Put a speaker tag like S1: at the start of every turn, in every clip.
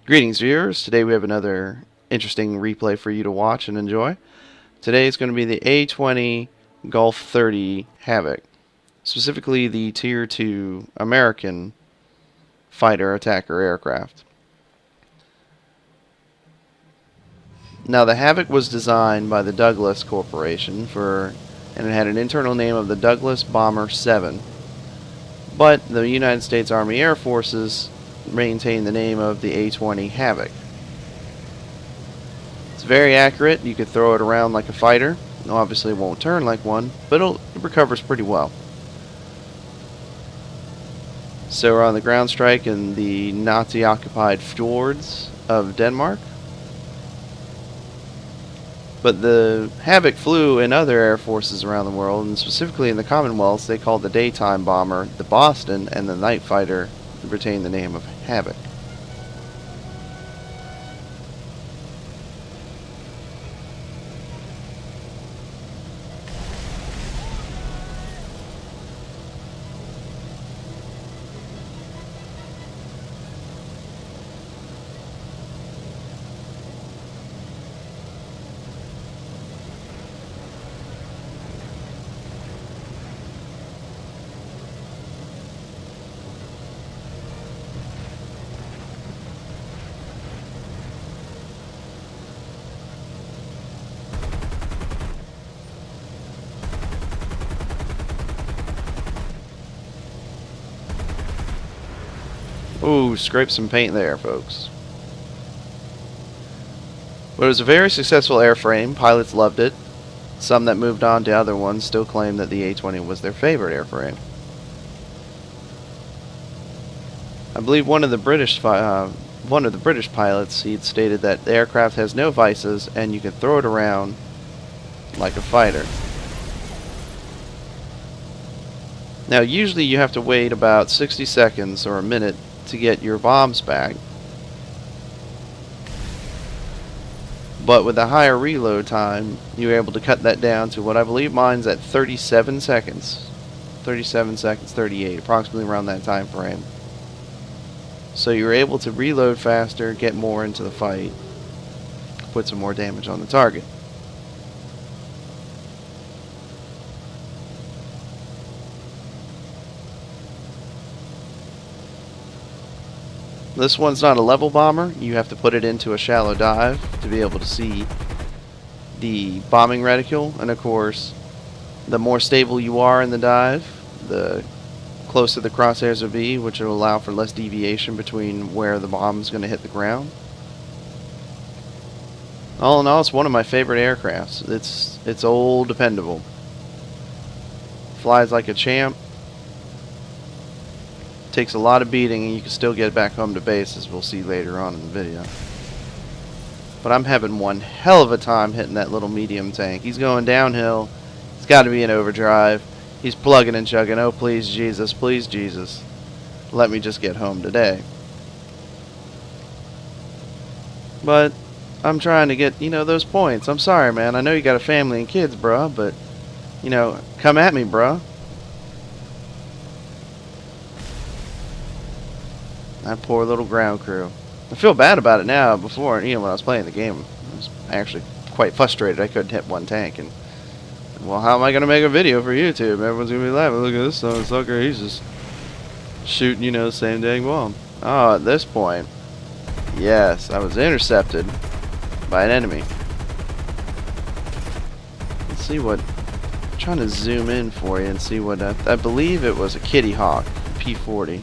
S1: Greetings, viewers. Today we have another interesting replay for you to watch and enjoy. Today is going to be the A-20 Gulf 30 Havoc, specifically the Tier 2 American fighter attacker aircraft. Now, the Havoc was designed by the Douglas Corporation and it had an internal name of the Douglas Bomber 7. But the United States Army Air Forces maintained the name of the A-20 Havoc. It's very accurate. You could throw it around like a fighter. Obviously it won't turn like one, but it recovers pretty well. So we're on the ground strike in the Nazi-occupied fjords of Denmark. But the Havoc flew in other air forces around the world, and specifically in the Commonwealth, they called the daytime bomber the Boston, and the night fighter retained the name of Havoc. Ooh, scrape some paint there, folks. But it was a very successful airframe. Pilots loved it. Some that moved on to other ones still claim that the A-20 was their favorite airframe. I believe one of the British pilots, he had stated that the aircraft has no vices and you can throw it around like a fighter. Now, usually you have to wait about 60 seconds or a minute to get your bombs back. But with a higher reload time, you're able to cut that down to what I believe mine's at 37 seconds. 37 seconds, 38, approximately around that time frame. So you're able to reload faster, get more into the fight, put some more damage on the target. This one's not a level bomber. You have to put it into a shallow dive to be able to see the bombing reticule. And of course, the more stable you are in the dive, the closer the crosshairs will be, which will allow for less deviation between where the bomb is going to hit the ground. All in all, it's one of my favorite aircrafts. It's old, dependable. Flies like a champ. Takes a lot of beating, and you can still get back home to base, as we'll see later on in the video. But I'm having one hell of a time hitting that little medium tank. He's going downhill. He's got to be in overdrive. He's plugging and chugging. Oh, please, Jesus. Please, Jesus. Let me just get home today. But I'm trying to get, those points. I'm sorry, man. I know you got a family and kids, bruh, but, come at me, bruh. That poor little ground crew. I feel bad about it now. Before, when I was playing the game, I was actually quite frustrated I couldn't hit one tank. And, well, how am I going to make a video for YouTube? Everyone's going to be laughing. Look at this sucker. He's just shooting, the same dang bomb. Oh, at this point, yes, I was intercepted by an enemy. Let's see what... I'm trying to zoom in for you and see what... I believe it was a Kitty Hawk, P40.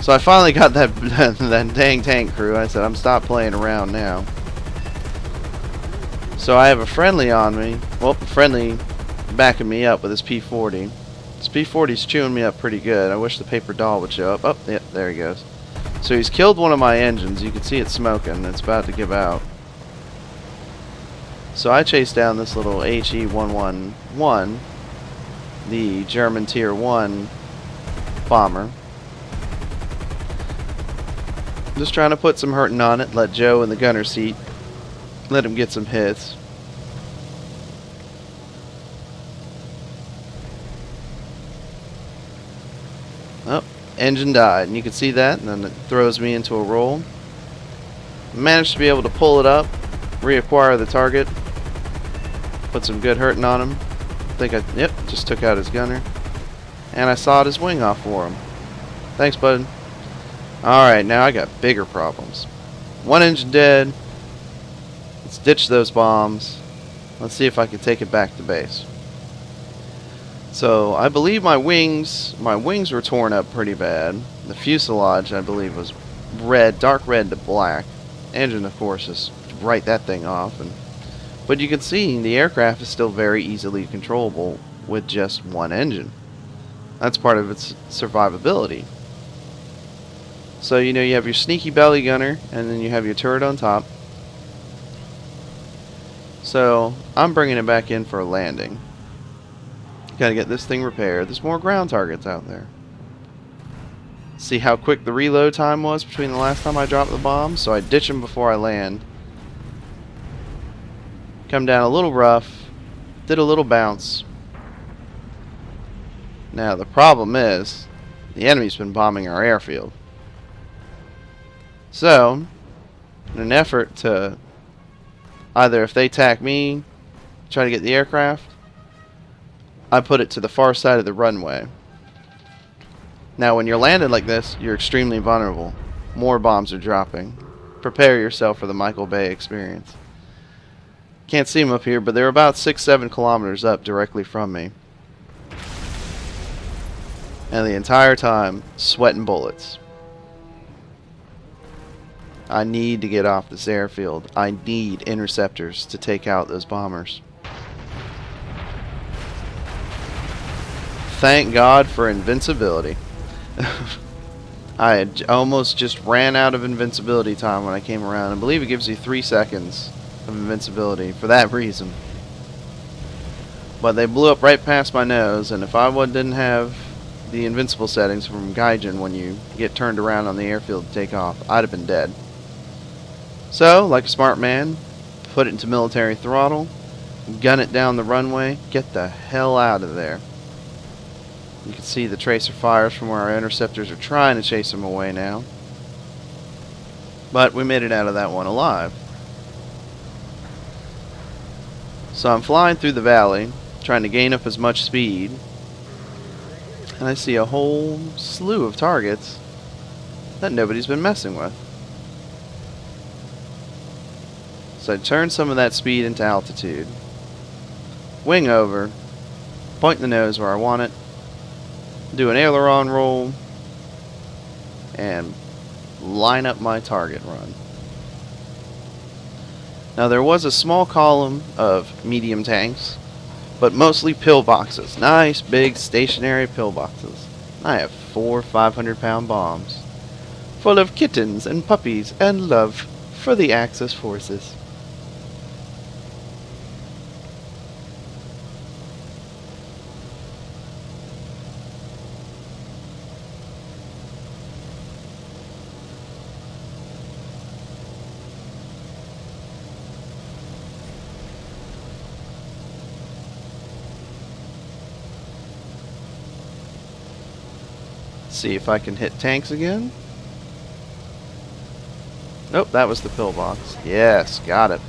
S1: So I finally got that that dang tank crew. I said, I'm stop playing around now. So I have a friendly on me. Well, friendly backing me up with his P40. This P40's chewing me up pretty good. I wish the paper doll would show up. Oh, yeah, there he goes. So he's killed one of my engines. You can see it smoking. It's about to give out. So I chased down this little HE-111, the German Tier 1 bomber. Just trying to put some hurting on it. Let Joe in the gunner seat. Let him get some hits. Oh, engine died, and you can see that, and then it throws me into a roll. Managed to be able to pull it up, reacquire the target, put some good hurting on him. Yep, just took out his gunner. And I sawed his wing off for him. Thanks, bud. Alright, now I got bigger problems. One engine dead. Let's ditch those bombs. Let's see if I can take it back to base. So, I believe my wings were torn up pretty bad. The fuselage, I believe, was red, dark red to black. Engine, of course, is write that thing off. But you can see the aircraft is still very easily controllable with just one engine. That's part of its survivability. So, you know, you have your sneaky belly gunner, and then you have your turret on top. So, I'm bringing it back in for a landing. Gotta get this thing repaired. There's more ground targets out there. See how quick the reload time was between the last time I dropped the bomb? So I ditch them before I land. Come down a little rough. Did a little bounce. Now the problem is, the enemy's been bombing our airfield. So, in an effort to either, if they attack me, try to get the aircraft, I put it to the far side of the runway. Now when you're landed like this, you're extremely vulnerable. More bombs are dropping. Prepare yourself for the Michael Bay experience. Can't see them up here, but they're about 6-7 kilometers up directly from me. And the entire time, sweating bullets. I need to get off this airfield. I need interceptors to take out those bombers. Thank God for invincibility. I had almost just ran out of invincibility time when I came around. I believe it gives you 3 seconds of invincibility for that reason. But they blew up right past my nose, and if I didn't have the invincible settings from Gaijin when you get turned around on the airfield to take off, I'd have been dead. So, like a smart man, put it into military throttle, gun it down the runway, get the hell out of there. You can see the tracer fires from where our interceptors are trying to chase them away now. But we made it out of that one alive. So I'm flying through the valley, trying to gain up as much speed. And I see a whole slew of targets that nobody's been messing with. So I turn some of that speed into altitude. Wing over, point the nose where I want it, do an aileron roll, and line up my target run. Now there was a small column of medium tanks, but mostly pillboxes. Nice big stationary pillboxes. I have 4 500-pound bombs, full of kittens and puppies and love for the Axis forces. See if I can hit tanks again. Nope, that was the pillbox. Yes, got it.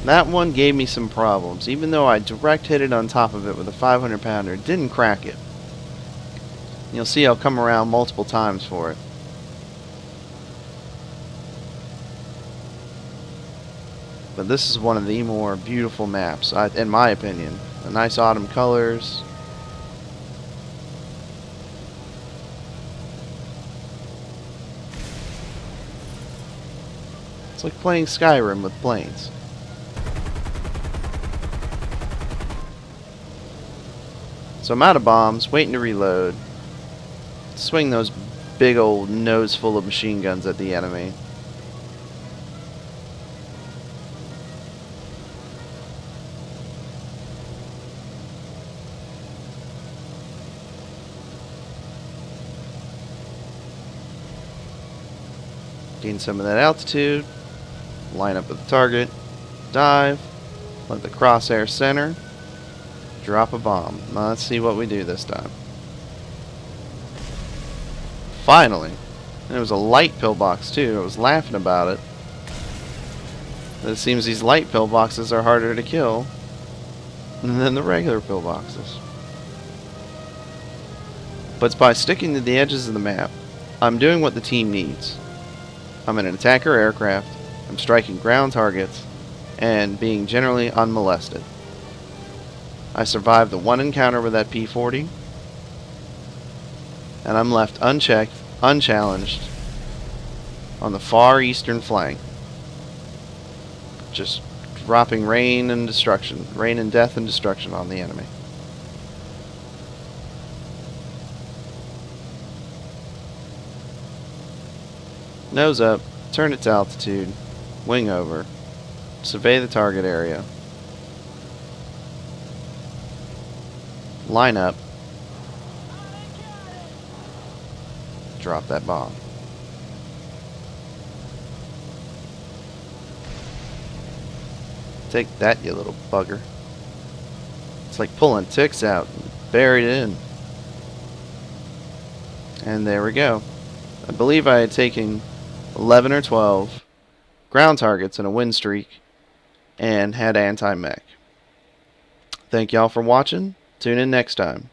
S1: That one gave me some problems. Even though I direct hit it on top of it with a 500-pounder, it didn't crack it. You'll see I'll come around multiple times for it. But this is one of the more beautiful maps, in my opinion. The nice autumn colors. It's like playing Skyrim with planes. So I'm out of bombs, waiting to reload. Swing those big old nose full of machine guns at the enemy. Gain some of that altitude, line up with the target, dive, let the crosshair center, drop a bomb. Now let's see what we do this time. Finally. And it was a light pillbox too. I was laughing about it. It seems these light pillboxes are harder to kill than the regular pillboxes. But it's by sticking to the edges of the map. I'm doing what the team needs. I'm in an attacker aircraft. I'm striking ground targets and being generally unmolested. I survived the one encounter with that P40, and I'm left unchecked, unchallenged on the far eastern flank, just dropping rain and destruction, rain and death and destruction on the enemy. Nose up, turn it to altitude, wing over, survey the target area, line up, drop that bomb. Take that, you little bugger. It's like pulling ticks out, buried in. And there we go. I believe I had taken 11 or 12 ground targets in a win streak and had anti-mech. Thank y'all for watching. Tune in next time.